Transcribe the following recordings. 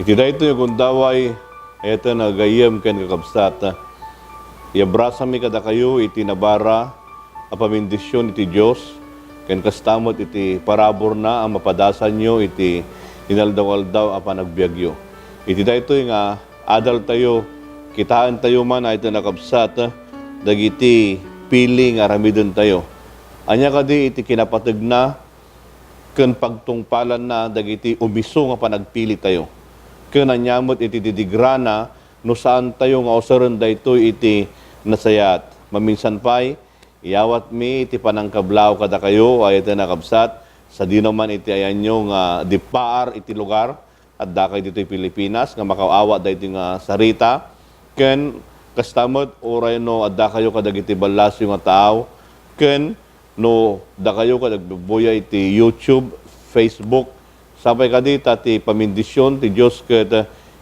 Iti dayto yung gundaway, eto na gayem ken kakabsat. Iabrasa mi kada kayo iti nabara, apamindisyon iti Diyos, ken kastamot iti parabor na ang mapadasan nyo iti inaldaw-aldaw apa nagbiagyo. Iti dayto nga adal tayo, kitaan tayo man ay ito nakabsat, dagiti piling aramidon tayo. Anya kadi iti kinapateg na, ken pagtungpalan na, dagiti umiso nga panagpili tayo. Ken anyamot iti didigrana, no saan tayo nga usaron dayto iti nasayat. Maminsan pa'y, iyawat mi iti panangkablaw kada kayo, ay ito nakabsat, sa di naman iti ayan nyo nga dipaar iti lugar, at dakay dito Pilipinas, nga makaawa dahito nga sarita, ken kastamot oray no adda kayo kadag iti balas yung nga tao, ken no da kayo kadag buya iti YouTube, Facebook, sapay kadita ti pamindisyon ti Diyos ket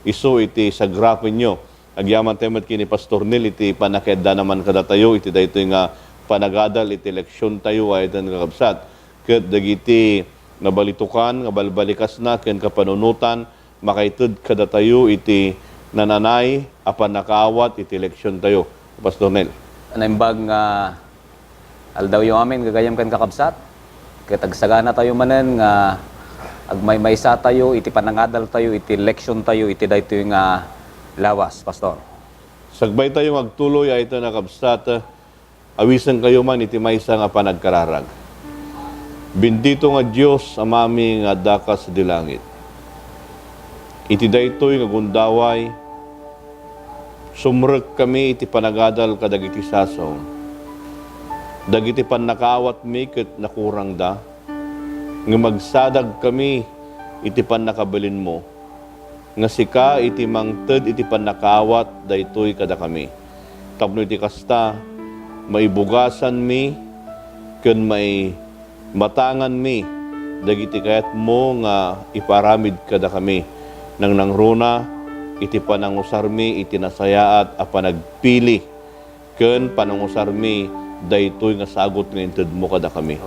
iso iti sagrapin nyo. Agyaman temet kini Pastor Nil iti panakeda naman kada tayo iti dayto nga panagadal iti eleksyon tayo ay iten kakabsat. Ket dagiti nabalitukan nga balbalikas na ken kapanunutan makaitud kada tayo iti nananay apan nakaawat iti eleksyon tayo. Pastor Nel. Naimbag nga aldaw yung amin gagayam kan kakabsat. Ket agsagana tayo manen nga agmaymaysa tayo iti panangadal tayo iti eleksyon tayo iti dayto nga lawas, Pastor. Sagbay tayo magtuloy ay ito nakabsat, awisan kayo man iti maysa nga panagkararag. Bendito nga Diyos amami nga dakas di langit. Iti daytoy nga gundaway, sumrek kami iti panagadal kadag iti sasaw. Dagiti pannakaawat mi ket nakurang da, nga magsadag kami iti pannakabilin mo, nga sika iti mangted iti pannakaawat daytoy kada kami. Tapno iti kasta, maibugasan mi, ken may matangan mi, dagiti kayat mo nga iparamid kada kami. Nang nangruna, iti panangusar mi, iti nasayaat, a panagpili, ken panangusar mi, daytoy nga sagot nga inted mo kada kami.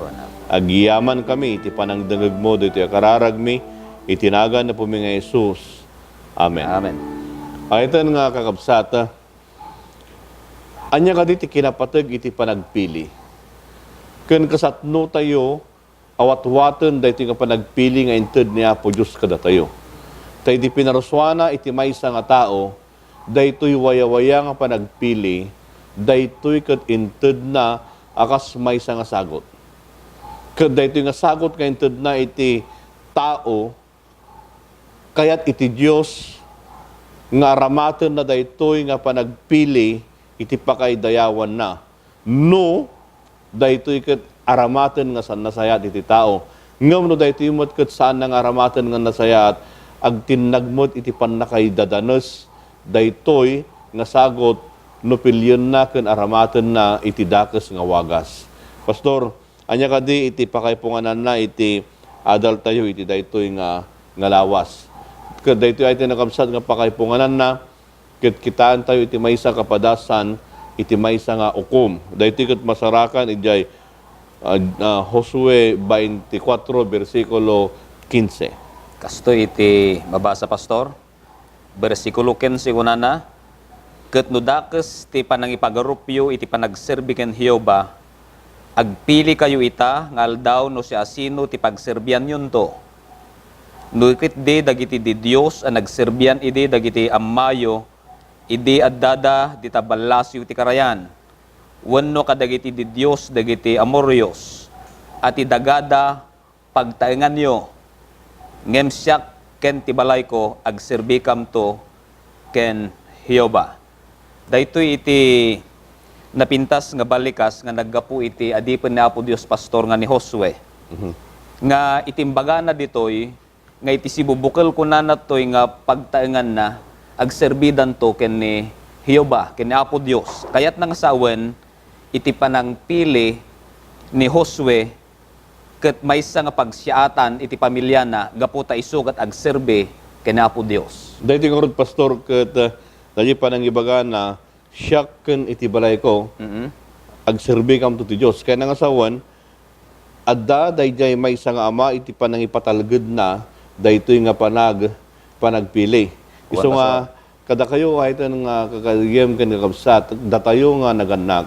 Agiyaman kami, iti panangdangag mo, daytoy akararag mi, itinagan na po mi nga Jesus. Amen. Amen. Ayatan nga kakabsata, anya ka diti kinapateg iti panagpili. Ken kasatno tayo, awat-waten daytoy nga panagpili nga inted ni Apo Diyos kada tayo. Tay di pinaruswana iti maysa nga tao, daytoy waya-waya nga panagpili, daytoy ket inted na akas maysa nga sagot. Ket daytoy nga sagot nga inted na iti tao, kayat iti Diyos nga aramaten na daytoy nga panagpili iti pakaydayawan na. No, daytoy ket aramaten nga san nasayat iti tao. Ngem no daytoy met ket saan nga aramaten nga nasayat, agtinnagmot iti pannakaydadanes, daytoy nga sagot no pilyon na ken aramaten na iti dakes nga wagas. Pastor, anya kadi iti pakaypunganan na iti adal tayo iti daytoy nga lawas. Ket daytoy ay tinakabsat nga pakaypunganan na, ket kitaan tayo iti maysa kapadasan, iti maysa nga ukom. Daytoy ket masarakan ijay Josue 24 versikulo 15. Kasto iti mabasa, Pastor. Versikulo 15 kunana, ket no dakes ti panangipagarupyo iti panagserbi ken Jehova, agpili kayo ita nga aldaw no si asino ti pagserbian yunto. No ket di dagiti di Dios ang nagserbian idi dagiti ammayo, idi addada di taballasyo ti karayan. Wenno kadagiti di Dios dagiti amoryos, at idagada pagtaengan nyo, ngem siyak ken ti balay ko agserbi kam to ken Jehova. Daytoy iti napintas nga balikas nga naggapu iti adipen ni Apo Dios, Pastor, nga ni Josue. Nga itimbaga na ditoy, nga iti sibubukal ko na natoy nga pagtaengan na agserbidan to ken ni Jehova, ken ni Apo Dios. Kayat nang sawen iti panangpili ni Josue ket maysa nga pagsiatan iti pamilya na gapu ta isugat agserbi ken ni Apo Dios. Daytoy nga rod, Pastor, ket daytoy panangibaga na siyak ken iti balay ko, agserbi kam to ti Dios. Kaya nga sawan, adda dayjay maysa nga ama iti panangipatalged na daytoy nga panag panagpili. Iso Buwan, nga, kada kayo kahit nga kakagiyem kan kakabsat, datayo nga naganak,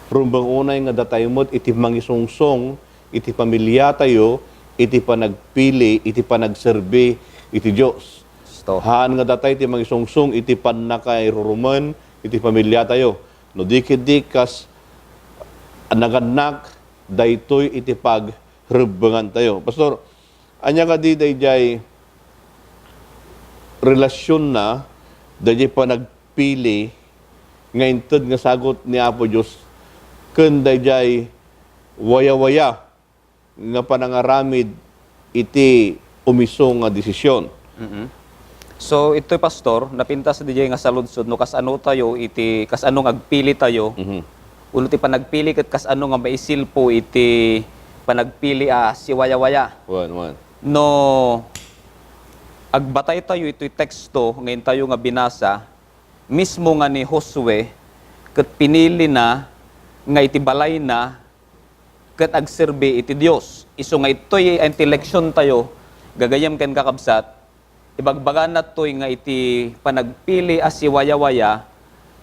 rumbang unay nga datayo mo't iti mangisungsong, iti pamilya tayo, iti panagpili, iti panagserbi, iti Diyos. Gusto. Haan nga datay iti mangisungsong, iti panakay ruruman, iti pamilya tayo. No dikit kas naganak, daytoy iti pagrebangan tayo. Pastor, anya ka di dayjay relasyon na, dayjay panagpili, nga inted nga sagot ni Apo Diyos, ken dayjay waya-waya, nga panangaramid iti umiso nga desisyon. So ito'y pastor, napintas DJ nga sa lunsod no kas ano tayo iti kas ano nga agpili tayo. Uno ti panagpili ket kas ano nga maisilpo iti panagpili si waya-waya. One. No agbatay tayo ito'y teksto ngayon tayo nga binasa mismo nga ni Josue ket pinili na nga iti balay na ket agserbi iti Dios. Isu nga ito'y inteleksyon tayo gagayam ken kakabsat ibagbagan na to'y nga iti panagpili si waya-waya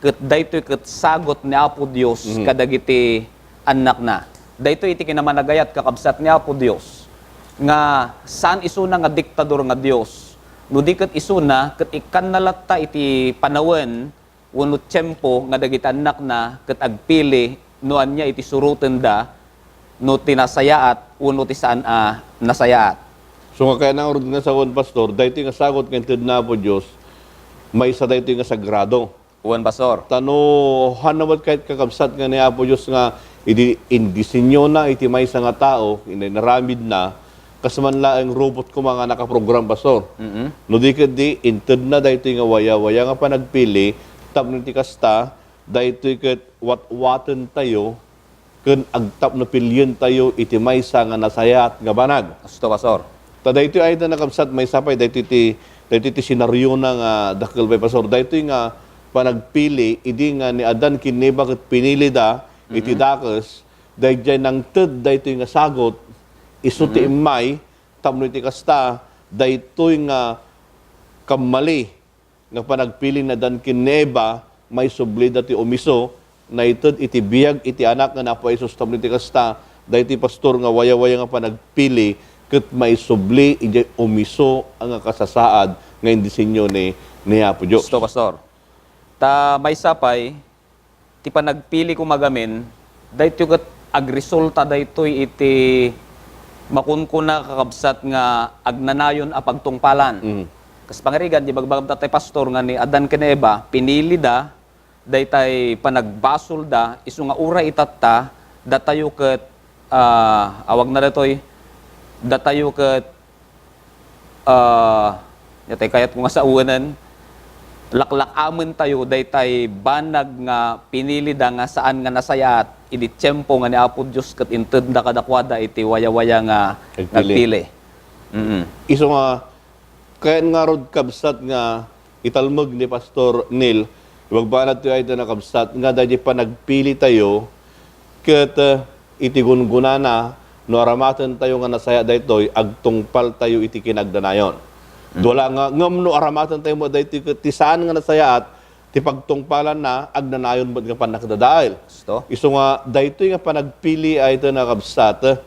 ket daytoy ket sagot ni Apo Dios kadagiti anak na. Daytoy iti kinamanagayat kakabsat ni Apo Dios nga saan isuna nga diktador nga Dios. No di ket isuna ket ikan nalatta iti panawen wenno tiyempo nga dagiti anak na ket agpili no anya iti suruten da no tinasayaat wenno ti saan nasayaat. So nga kaya nang nga sa pastor, daytoy nga sagot nga inted na po Diyos, may isa daytoy nga sagrado. Uwan pastor. Tano, hanawat kahit kakabsat nga ni Apo Diyos nga, indisinyo na iti may nga tao, naramid na, kasman laang robot ko mga nakaprogram pastor. No di inted na daytoy nga waya-waya nga panagpili, tap niti kasta, daytoy ket wat-waten tayo, ken agtap na pilyon tayo, iti may nga nasayat nga banag. Gusto pastor. Daytoy ay na nakabsat may sapay daytoy ti senaryo na nga dakkel by pastor daytoy nga panagpili idi nga ni Adan kineba ket pinili da iti dakes dayjay nang ted daytoy nga sagot isu ti imay tapno iti kasta daytoy nga kamali nga panagpili na Dan kineba may subli dati umiso na ited iti biyag iti anak nga napo Hesus tapno iti kasta daytoy pastor nga waya-waya nga panagpili ket may subli ijay umiso ang kasasaad nga indisinyo ni Apo Diyos. Gusto pastor. Ta may sapay ti panagpili ko magamin daytoy ket agresulta daytoy iti makunkuna kakabsat nga agnanayon a pagtungpalan. Kas pangarigan di bagbagam tatay pastor nga ni Adan Keneba pinili da daytay panagbasol da isu nga uray itatta datayo ket awag na daytoy datayo ket yatay kayat ko nga sa uwanan laklakamen tayo daytay banag nga pinili da nga saan nga nasayat idi tiyempo nga ni Apo Dios ket inted da kadakwada iti waya-waya nga nagpili. Iso nga kaya nga rod kabsat nga italmog ni Pastor Neil ibagbanat tayo ay na kabsat nga dahil panagpili tayo ket iti gungunana no aramatan tayo nga nasaya daytoy agtungpal tayo iti kinagdanayon. Dula nga ngam no aramatan tayo mo daytoy ti saan nga nasayaat ti pagtungpalan na agnanayon mod nga panakdadael. Gusto? Isu nga daytoy nga panagpili ay ito nakabsat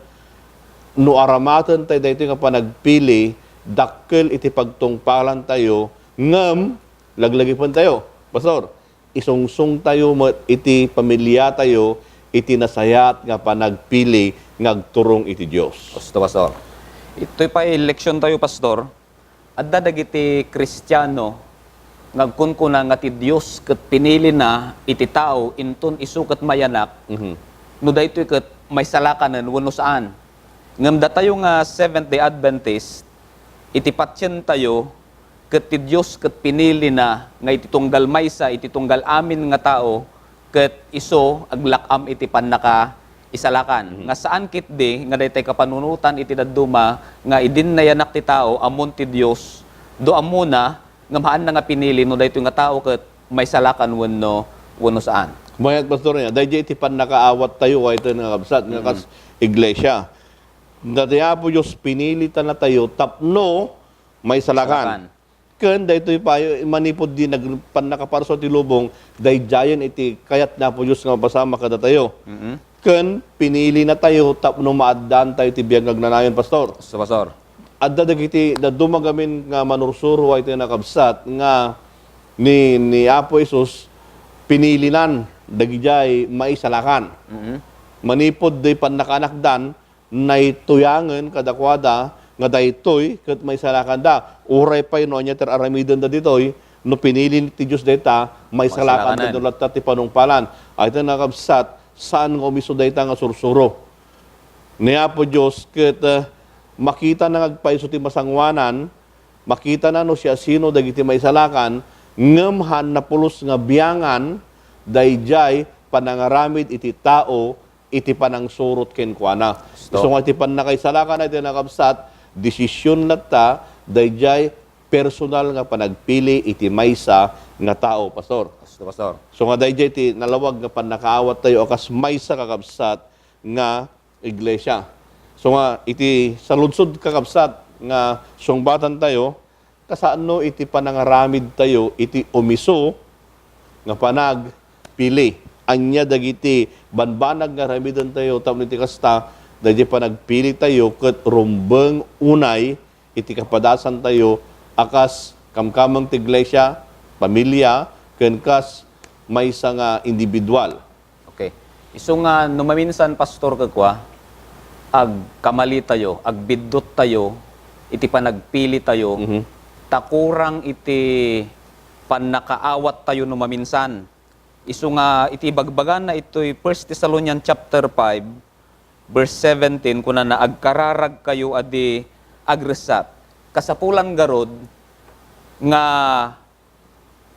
no aramatan tayo daytoy nga panagpili dakkel iti pagtungpalan tayo ngam laglagi pun tayo. Pastor, isungsong tayo mo iti pamilya tayo iti nasayat nga panagpili ngagturong iti Dios. Gusto pastor. Ito'y pa eleksyon tayo pastor. Adda dagiti Kristiyano ngagkunkuna nga ti Dios ket pinili na iti tao inton isu ket mayanak. No daytoy ket may salakanen wenno saan. Ngem datayo nga Seventh-day Adventist iti patyen tayo ket ti Dios ket pinili na nga iti tunggal maysa iti tunggal amin nga tao ket isu aglakam iti pannaka isalakan. Nga saan kitdi nga daytay kapanunutan iti dadduma nga idin nayanak ti tao amon ti Dios do amuna nga maan na nga pinili no daytoy nga tao ket may salakan wenno saan. Mayat pastor niya, dahil iti nakaawat tayo ay ito nga kabsat nga kas iglesia. Dati Apo Diyos pinili ta na tayo tapno may salakan. Ken daytoy payo manipod di nagpanakaparso ti lubong dayjayan iti kayat na po Diyos nga pasama kada tayo. Ken pinili na tayo tapno maaddan tayo ti biyag nagnanayon pastor. Gusto, Pastor. Adda dagiti na dumagamin nga manursuro ay tayo nakabsat nga ni Apo Isus pinilinan dagijay maisalakan. Manipod day pannakanakdan nay tuyangen kadakwada nga daytoy ket maisalakan da. Uray pay no anya ter aramiden da ditoy no pinili ti Dios dayta maisalakan Maisalakanan. kadulat ta ti panungpalan. Ay tayo nakabsat saan nga umiso dayta nga sursuro. Niya po Diyos ket makita na ngagpaiso ti masangwanan, makita na no siya sino dagiti maisalakan, ngemhan na pulos nga biyangan dayjay panangaramid iti tao iti panangsurot ken kuana. So nga iti panakaisalakan na iti nakabsat, desisyon na ta dayjay personal nga panagpili iti maysa nga tao, pastor. Gusto, Pastor. So nga dayjay ti nalawag nga panakaawat tayo akas maysa kakabsat nga iglesia. So nga iti sa lunsod kakabsat nga sungbatan tayo kasano iti panangaramid tayo iti umiso nga panagpili. Anya dagiti banbanag nga ramidan tayo tapno iti kasta dayjay panagpili tayo ket rumbeng unay iti kapadasan tayo akas kamkamang ti iglesia, pamilya, ken kas maysa nga individual. Okay. Iso nga, numaminsan, Pastor, kagwa, ag kamali tayo, ag biddot tayo, iti panagpili tayo, takurang iti panakaawat tayo numaminsan. Iso nga, iti bagbagan na ito'y 1 Thessalonians chapter 5, verse 17, kuna na agkararag kayo adi agresat. Kasapulan garod, nga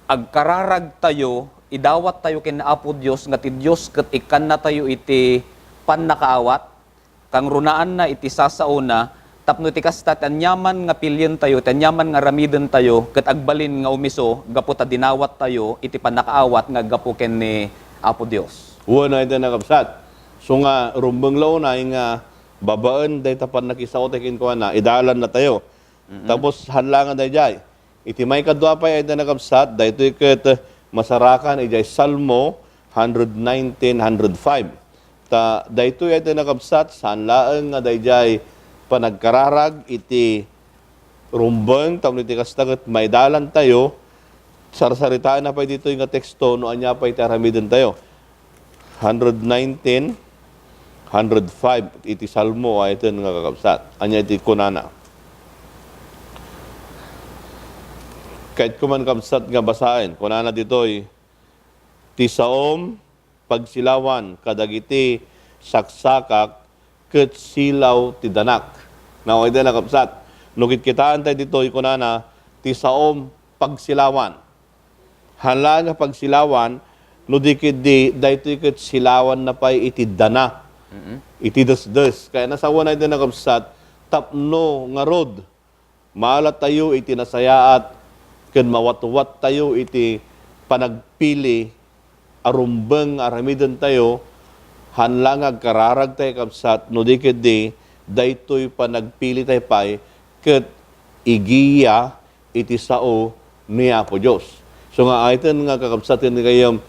agkararag tayo, idawat tayo kin Apo Dios nga ti Dios ket ikan na tayo iti pannakaawat kang runaan na iti sasauna tapno ti kasta tanyaman nga pilyen tayo tanyaman nga ramiden tayo ket agbalin nga umiso gapu ta dinawat tayo iti pannakaawat nga gapu ken ni Apo Dios. Una ito nakabsat. So nga, rumbang launay nga babaan day tapan nakisaw tekin ko na, idalan na tayo. Tapos hanlangan day jay. Iti may kadwa pa ito nakabsat, dahito ikat masarakan ijay Salmo 119:105. Dahito ito nakabsat, sanlaang nga day jay panagkararag iti rumbang, tamno iti kastagat, may dalan tayo, sarsaritaan na pa dito yung teksto, no anya pa itaramidin tayo. 119:105 iti Salmo ay ito nga kakabsat. Anya iti kunana. Kahit kuman kabsat nga basahin, kunana dito'y ti saom pagsilawan kadagiti saksakak ket silaw ti danak. Now ito na kabsat. Nukit kitaan tayo dito'y kunana ti saom pagsilawan. Hala nga pagsilawan no dikit di daytoy ket silawan na pay iti dana. Iti desdes. Kaya nasawa na ito na kabsat tapno nga rod. Maalat tayo iti nasayaat ken mawat-wat tayo iti panagpili arumbeng aramiden tayo hanlangag kararag tayo kabsat no dikit di daytoy panagpili tayo pay ket igiya iti sao ni Apo Dios. So nga ayten nga kakabsatin ni kayam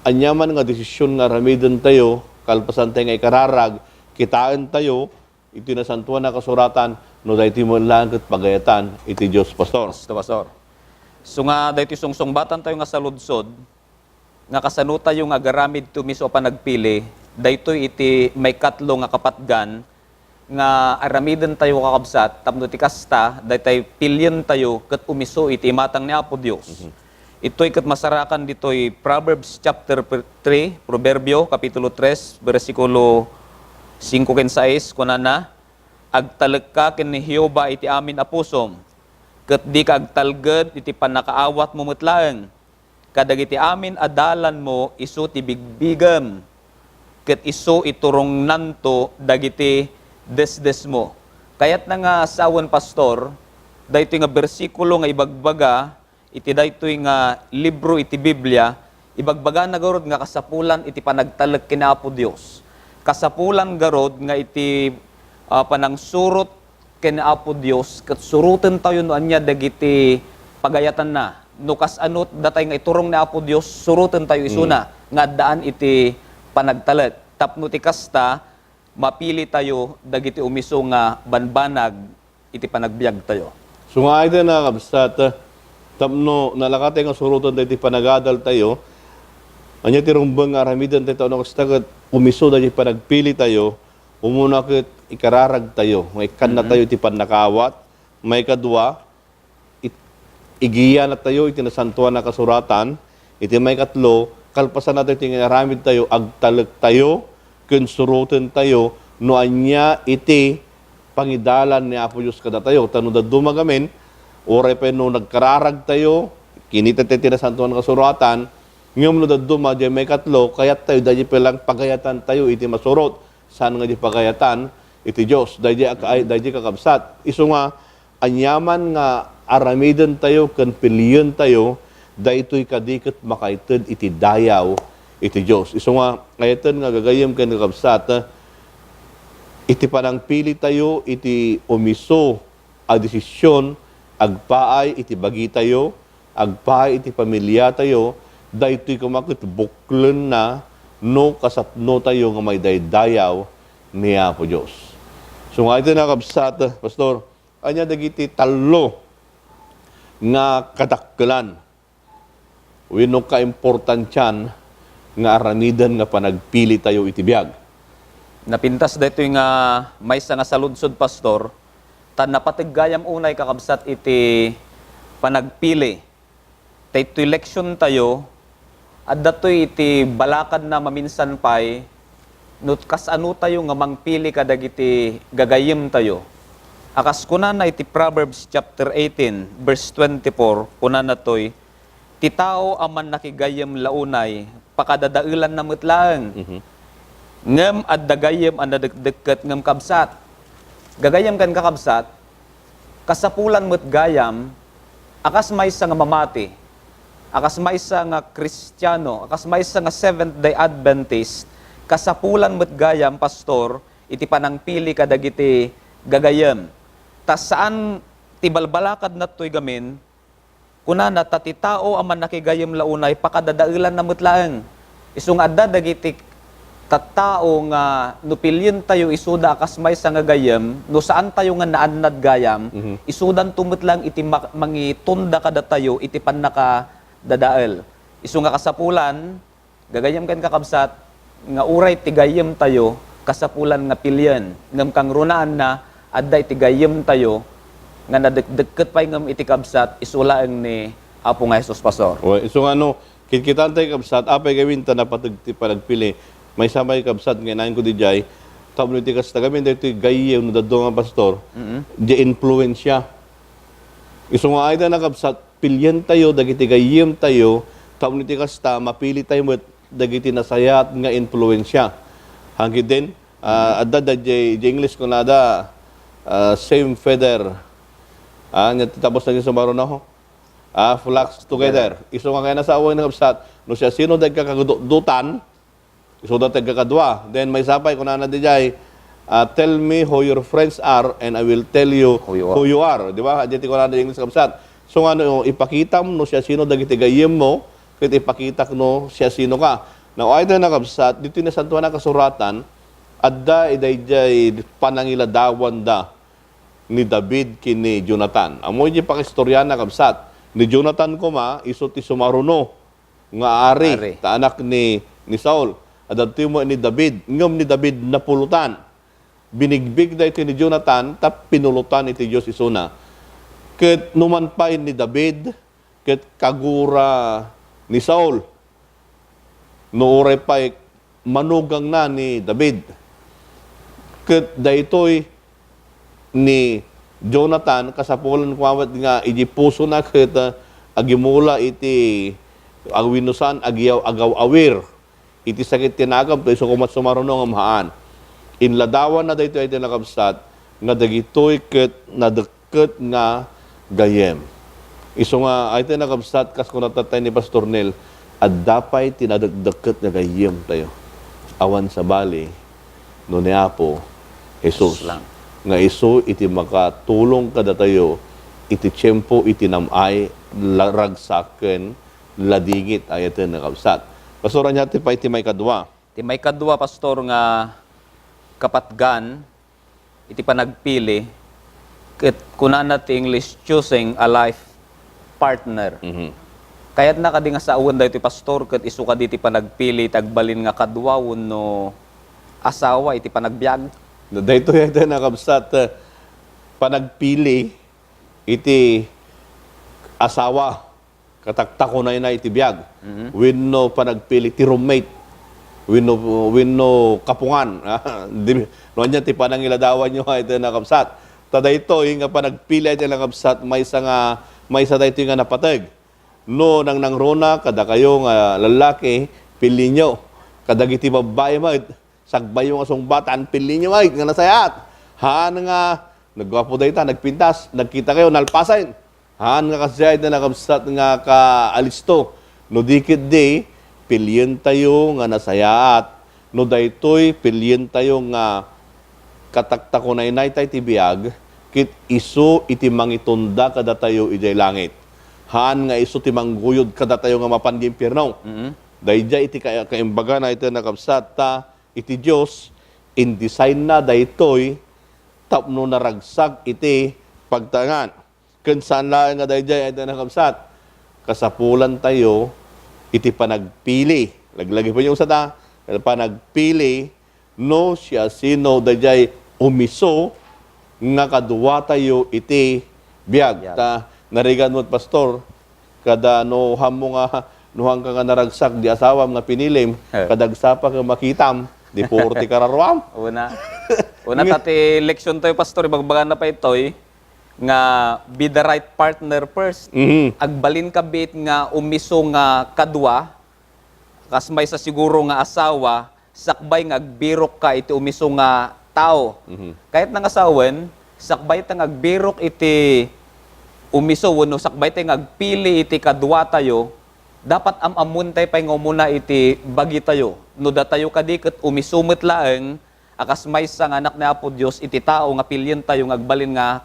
anyaman nga desisyon nga aramiden tayo kalpasan tayo nga ikararag kitaan tayo iti nasantuan na kasuratan no daytoy mo lang ket pagayatan iti Dios, pastor. Gusto, Pastor. So nga dahito sungsongbatan tayo nga sa ludsod, nga kasano tayo nga garamid tumiso panagpili, dahito iti may katlo nga kapatgan, nga aramiden tayo kakabsat, tapno ti kasta, dahito pilyen tayo, kat umiso iti matang ni Apo Dios. Ito'y kat masarakan dito'y Proverbs chapter 3, Proverbio, kapitulo 3, versikulo 5 ken 6, kunana, agtalag ka ken ni Jehova iti amin apusom, ket di ka agtalged iti panakaawat mo mutlaeng. Kadagiti amin adalan mo isu ti bigbigam. Ket isu iturong nanto dagiti desdes mo. Kayat na nga sawan, Pastor, daytoy nga bersikulo nga ibagbaga iti daytoy nga libro iti Biblia, ibagbaga na garod nga kasapulan iti panagtalag kina Apo Dios. Kasapulan garod nga iti panangsurot ken Apo Dios ket suruten tayo no anya dagiti pagayatan na. Nukas anot datay nga iturong na Apo Dios surutan tayo isuna nga daan iti panagtalet. Tapno ti kasta mapili tayo dagiti umiso nga banbanag iti panagbiag tayo. So nga ito na kabsat, tapno nalakatay nga surutan tayo iti panagadal tayo, anya ti rumbang aramidan tayo no kastagat umiso tayo panagpili tayo, umuna ket ikararag tayo, may kan na tayo iti panakawat, may kadwa, igiya na tayo, iti nasantuan na kasuratan, iti may katlo, kalpasan natin iti ngaramid tayo, agtalag tayo, konsurutin tayo, no anya iti pangidalan ni Apo Diyos kada tayo. Tano da dumagamin, oray pa no nagkararag tayo, kinita tayo iti nasantuan na kasuratan, ngayon no da duma, di may katlo, kayat tayo, dahil palang pagayatan tayo, iti masurot, saan nga di pagayatan, iti Diyos, dahil kakabsat. Iso nga, anyaman nga aramidan tayo, kan piliyon tayo, dahito'y kadikit makaited iti dayaw, iti Diyos. Iso nga, ngayon nga gagayam kan kakabsat, iti panang pili tayo, iti umiso, a desisyon, agpaay, iti bagi tayo, agpaay, iti pamilya tayo, dahito'y kumakit buklen na, no kasatno tayo nga may daydayaw niya po Diyos. So nga ito na kabsat, Pastor, anya dagiti talo nga kadakkelan. Wenno ka importantyan nga aramidan nga panagpili tayo iti biag. Napintas dito nga may nga saludsod, Pastor, tan napatiggayam unay kakabsat iti panagpili. Ito election tayo, at datoy iti balakad na maminsan pay, nut kas ano tayo nga mangpili kadag iti gagayim tayo. Akas kunan na iti Proverbs chapter 18, verse 24, kunan na to'y, ti tao aman nakigayem launay, pakadadailan na mutlaang. Ngem at dagayem ang nadagdagkat ngem kabsat. Gagayem kan kakabsat, kasapulan mo't gayam, akas maysa nga mamati, akas maysa nga Kristiyano, akas maysa nga Seventh-day Adventist, kasapulan mo't gayam, Pastor, iti panangpili kadag iti gagayem. Tas saan ti balbalakad na to'y gamin, kunana tati tao aman nakigayem launay, pakadadailan na mutlaang. Isung adda dagiti tattao nga nupilyin tayo isuda akas may nga gayem, no saan tayo nga naannad gayam, isudan tumutlang iti mangitunda kada tayo, iti panaka dadael. Isu nga kasapulan, gagayem kan kakabsat, nga uray ti gayem tayo, kasapulan nga pilyen, ngam kang runaan na, adda iti gayem tayo, nga nadagdagkat pa ngam iti kabsat, isulaang ni Apo nga Jesus, Pastor. So ano, kitkitan tayo kabsat, apay gawin ta na patagti panagpili, may samay kabsat, ngayon ko di jay, tapos iti kas tagamin, dito gayem, no daddo nga Pastor, di influensya. Iso nga ay na kabsat, pilyen tayo, dagiti gayem tayo, tapos iti kasta, mapili tayo mo, dagiti nasayat nga influensya. Hanggang din, adda da di English ko na da, same feather. Tapos naging sumaro na ho. Flocks together. Iso nga kaya nasa away ng kabsat, no siya sino dahil kakadutan, iso dahil kakadwa. Then may sapay, kung na dijay, tell me who your friends are and I will tell you who you are. Di ba? Dito ko na ng English kabsat. So nga no, ipakita mo no siya sino dahil tigayim mo, kaya ipakita no siya sino ka. Now, ay na kabsat, dito na santuan na kasuratan, adda idayjay panangiladawan da ni David kini Jonathan. Amo di pakistorya na kabsat. Ni Jonathan kuma iso ti sumaruno nga ari. Ta anak ni Saul. Adto mo ni David, ngem ni David napulutan. Binigbig da iti ni Jonathan tap pinulutan iti Dios isuna. Ket numan pa ni David ket kagura ni Saul. Nuore pa manugang na ni David. Ket daytoy ni Jonathan kasapulan kuwawat nga iji puso na ket agimula iti agwinusan agyaw agaw awir iti sakit tinagam to iso kumat sumaruno nga mahaan. Inladawan na daytoy iti nakabsat nga dagitoy ket nadeket nga gayem. Iso nga ay iti nakabsat kas kunatatay ni Pastor Nel at dapay tinadagdeket nga gayem tayo. Awan sa bali no ni Apo Jesus lang. Nga iso iti makatulong kada tayo iti tiyempo iti namay laragsaken ladingit ayaten na kabsat. Pastor, anya ti pa iti may kadwa. Ti may kadwa, pastor, nga kapatgan, iti panagpili, ket kunana ti English, choosing a life partner. Kaya't na kadi nga sa awan dahito pastor, ket isu ka iti panagpili, tagbalin nga kadwa no asawa, iti panagbiag. Dahito ayaten na kabsat, panagpili iti asawa, kataktak ko na iti biyag. Wenno panagpili ti roommate. Wenno kapungan. No anya ti panangiladawan nyo ito na kapsat. Tada ito yung nga panagpili ito na kapsat may sa dahito yung nga napatag. No nang nangrona kada kayo nga lalaki pili nyo. Kadagiti babae mo sagbay yung asong bataan pili nyo nga nasayat. Haan nga nagwapo dayta nagpintas nagkita kayo nalpasain. Haan nga kasi ito na kapsat nga kaalisto. No dikit di pilyen tayo nga nasayaat. No daytoy pilyen tayo nga katakta ko na inay tayo tibiyag, kit iso iti mangitunda kada tayo ijay langit. Haan nga iso ti mangguyod kada tayo nga mapanggim pirnaw. Dayjay iti kaimbaga na ito nakapsat ta iti Diyos, in design na daytoy tapno naragsak iti pagtangan. Kun saan lang nga dayjay ito nakapsat, kasapulan tayo iti panagpili. Laglagi po yung sata, panagpili, no siya sino dayjay umiso nga kadwa tayo iti biyag. Ta narigan mo't pastor, kada no hamo nga nuhang ka nga naragsak di asawa nga pinilim, kadagsapa ka makitam, di 40 kararwam. Una tati leksyon tayo pastor, ibagbagan na pa itoy, nga be the right partner first. Agbalin ka bit nga umiso nga kadwa, kas may sa siguro nga asawa, sakbay nga agbirok ka iti umiso nga tao. Kahit nang asawen, sakbay tang agbirok iti umiso, wano sakbay tang agpili iti kadwa tayo, dapat amamun tayo pa nga muna iti bagi tayo. No da tayo kadikit umisumit laeng, akas may sa anak ni Apo Diyos, iti tao nga pilyen tayo, nga agbalin nga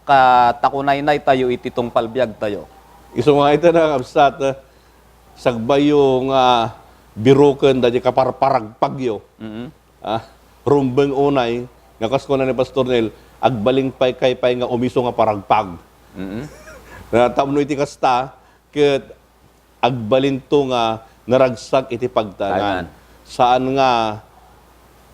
katakunay-nay tayo, iti tong palbiag tayo. Iso nga ito na kapsat, sagbay yung biruken dati kaparparagpagyo. Rumbeng unay, nga kasko na ni Pastor Nel, agbaling pay nga umiso nga paragpag. Tamno iti kasta, ket agbalin to nga naragsak iti pagtangan. Saan nga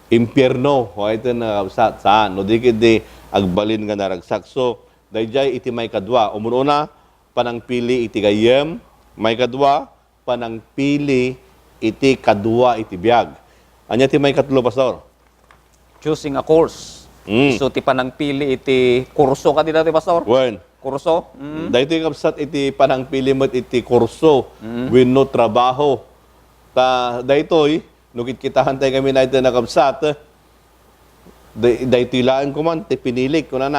impyerno, ito na saan, no di kidi agbalin nga naragsak. So, dayjay iti may kadwa. Umununa, panangpili iti gayem, may kadwa, panangpili iti kadwa iti biyag. Anya ti may katlo, pastor? Choosing a course. So, ti panangpili iti kurso ka dito, pastor? Wen. Kurso? Dahito yung kapsat iti panangpili mo't iti kurso, wenno trabaho. Dahitoy, nukit kitahan tayo kami na ito na kapsat, dahito ilaan ko man, ti pinilik ko na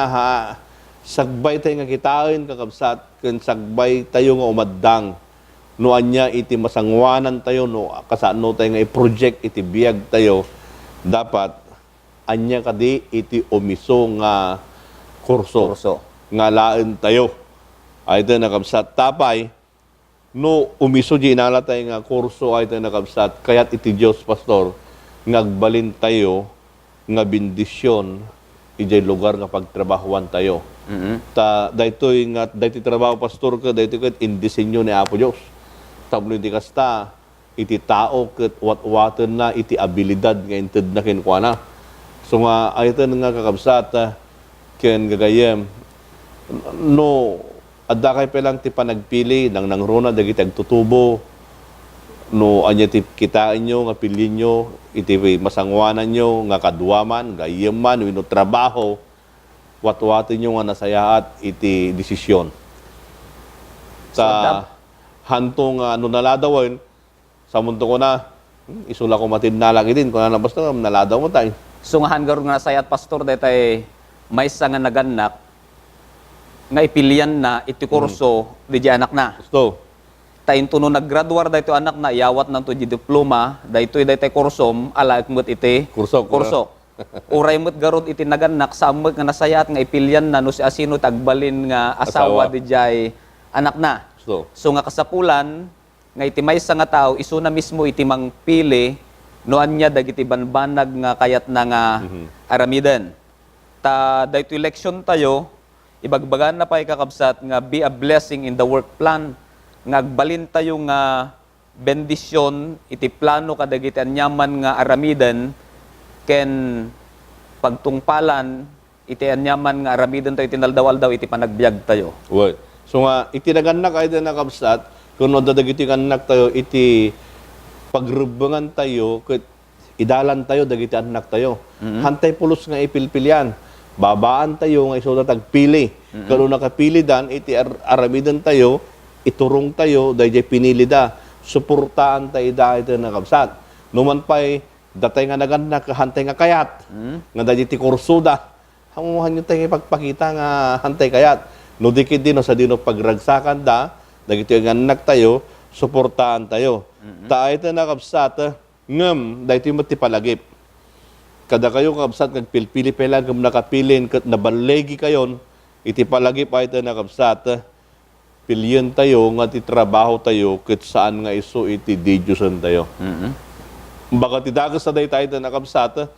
sagbay tayo nga kitain kakabsat, kun sagbay tayo nga umaddang, no anya iti masangwanan tayo, no kasano tayo nga i-project, iti biyag tayo, dapat anya kadi iti umiso nga kurso. Nga laan tayo. Ay ito nakabsat tapay, no umiso di inala tayo nga kurso ay ito nakabsat, kaya't iti Diyos, pastor, ngagbalin tayo, nga bendisyon, ijay lugar nga pagtrabahuan tayo. Daytoy nga, daytoy trabaho, pastor ka, daytoy kat indisenyo ni Apo Diyos. Tablo iti kasta, iti tao kat wat-watan na, iti abilidad nga inted na kinkwana. So nga, ay ito nga kakabsat, ken gagayem, no adda kay pelang ti panagpili nang nangrona dagiti agtutubo, no anya ti kitain nyo nga pilin nyo iti masangwanan nyo nga kadwaman gayeman wenno trabaho, watwaten nyo nga nasayaat iti desisyon sa hantong naladawen sa mundo ko na isula ko matinnalag din kung ano basta naladaw mo tayo. So nga hanggar nga sayat, pastor, daytay may sa nga naganak nga ipilian na iti kurso di anak na. Gusto. Tayin tuno naggraduar dayto anak na, iyawat na to di diploma, daytoy kursom alaak mo't iti Kurso. Uray mo't garod iti naganak sa amag nga nasayat nga ipilyan na no si asino tagbalin nga asawa Asawa. di jay anak na. So nga kasapulan nga iti maysa nga tao isu na mismo iti mangpili noan niya dagiti banbanag nga kayat na nga aramiden. Ta dayto election tayo ibagbagan na pay kakabsat nga be a blessing in the work plan nga agbalin tayo nga bendisyon iti plano kadagiti anyaman nga aramiden ken pagtungpalan iti anyaman nga aramiden tayo itinaldawal daw iti panagbiag tayo. Well, so nga, iti naganak ay na kabsat, kung dagiti kanak tayo, iti pagrubangan tayo, idalan tayo, dagiti anak tayo. Hantay pulos nga ipilpilyan. Babaan tayo nga iso na tagpili. Kung nakapili dan, iti aramidan tayo, iturong tayo, dahil pinili da. Suportaan tayo dahil ito na kabsat. Numan pa'y, datay nga naganak, hantay nga kayat. Nga dahil iti kursuda. Hanguhan nyo tayo ipagpakita nga hantay kayat. No dikit din, no, sa dino pagragsakan da, dagiti nga anak tayo, suportaan tayo. Taay ito na kabsat, ngam, dahil ito yung matipalagip. Kada kayo kabsat, nagpilpili pala, ngam nakapilin, nabalegi kayon, iti palagip ay ito na kabsat, pilyan tayo, nga ti trabaho tayo, kit saan nga iso iti didyusan tayo. Baka tidagas na dahi tayo na kabsat,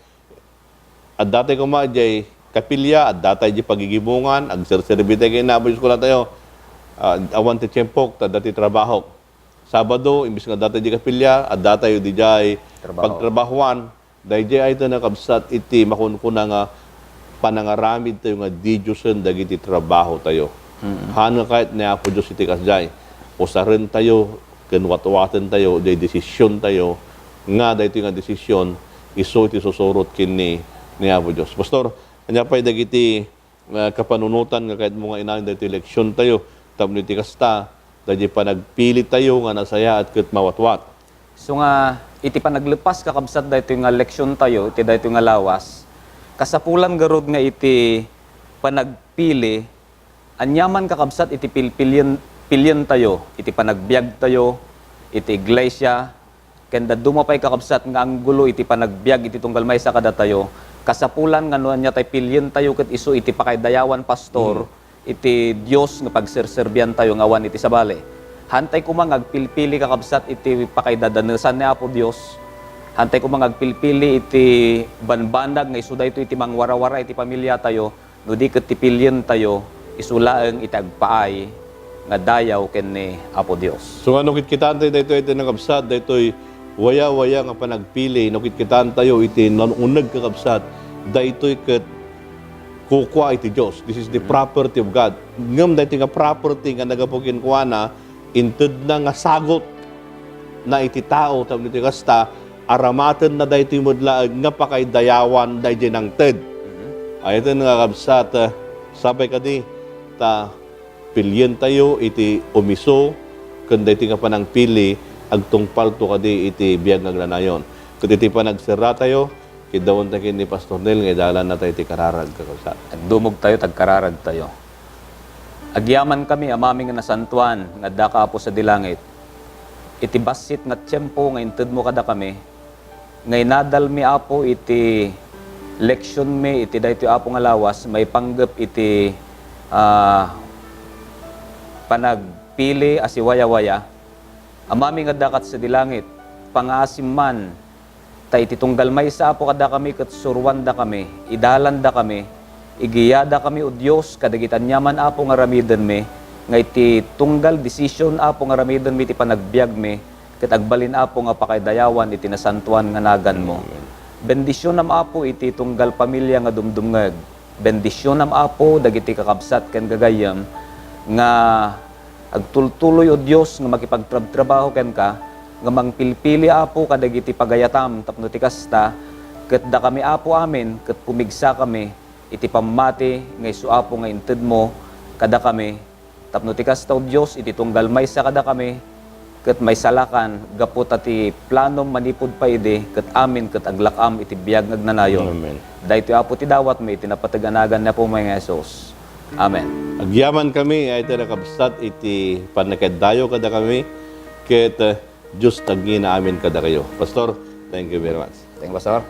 at dati kumadjay, kapilya, at dati di pagigibungan, ag serserbi tayo kayo naboy ko na tayo, awan ti tiyempok, dati trabaho. Sabado, imbis nga dati di kapilya, at dati di jay pagtrabahuan, dahil di ay ito nakabsat iti makunkuna nga panangaramid tayo nga didyusan dagiti trabaho tayo. Hanga kahit na ako Diyos iti kasjay, usarin tayo, kanwatwatan tayo, di desisyon tayo, nga dahil ito nga desisyon, iso iti susurot kini ni Apo Diyos. Pastor, kanya pa'y dagiti kapanunutan nga kahit mga inahin dahil eleksyon tayo, tapos iti kasta, dahil pa nagpili tayo nga nasaya at kat mawatwat. So nga, iti pa naglepas kakabsat dahito nga leksyon tayo, iti dahito nga lawas, kasapulan garod nga iti panagpili, anyaman kakabsat iti pilyan tayo, iti panagbiag tayo, iti iglesia, kenda dumapay kakabsat nga ang gulo iti panagbiag iti tunggal may sa kada tayo, kasapulan nga noan niya tayo pilyan tayo ket iso iti pakaydayawan pastor, iti Dios nga pagserserbian tayo nga awan iti sabali. Hantay ko mga agpilpili kakabsat iti pakaydadanesan ni Apo Dios. Hantay ko mga agpilpili iti banbandag nga isu dayto iti mangwara-wara iti pamilya tayo, no di ket ti pilyen tayo isulaeng iti agpaay nga dayaw ken ni Apo Dios. So ano kitkitaan tayo dito iti nakabsat, dito'y waya-waya nga panagpili, no kitkitaan tayo iti nanunag kakabsat, dito'y ket kukwa iti Diyos. This is the property of God. Ngam dito nga property nga nagapukin kuha na, inted na nga sagot na iti tao, tapos iti kasta, aramaten na dito yung mudlaag nga pakaydayawan dahil ng ted. Ayun nga kabsat, sabay ka di, ta pilyen tayo iti umiso, kanda iti nga panangpili, agtungpal to ka di iti biyag nga granayon. Kung iti panagsira tayo, kidawon tayo ni Pastor Nel, nga idalan na tayo iti kararag kakabsat. Agdumog tayo, tagkararag tayo. Agyaman kami, amaming nga nasantuan, nga daka po sa dilangit. Iti basit nga tiyempo, nga inted mo kada kami, nga inadal mi apo iti leksyon mi, iti dahito apo nga lawas, may panggap iti panagpili asi waya-waya. Amaming nga dakat sa dilangit, pangasim man, ta iti tunggal may sa apo kada kami, kat surwan da kami, idalan da kami, igiyada kami o Diyos, kadagitan nyaman apo nga ramidan mi, nga iti tunggal desisyon apo nga ramidan mi, iti panagbiag mi, kat agbalin apo nga pakaydayawan, iti nasantuan nga nagan mo. Bendisyon nam apo iti tunggal pamilya nga dumdumngag. Bendisyon nam apo, dagiti kakabsat ken gagayam, nga agtultuloy o Diyos, nga makipagtrabaho ken ka, nga mangpilpili apo kadagiti pagayatam, tapno ti kasta, ket da kami apo amin, ket pumigsa kami, iti pamati, nga isuapo nga inted mo, kada kami, tapno ti kasta o Diyos, iti tunggal may sa kada kami, ket may salakan, gapot ati planom manipod pa ide, ket amin, ket aglakam, iti biyag nagnanayon. Amen. Dahito apo ti dawat may, iti napataganagan na po mga Jesus. Amen. Agyaman kami, ay iti nakabsat, iti panakadayo kada kami, ket Diyos tagina amin kada kayo. Pastor, thank you very much. Thank you, Pastor.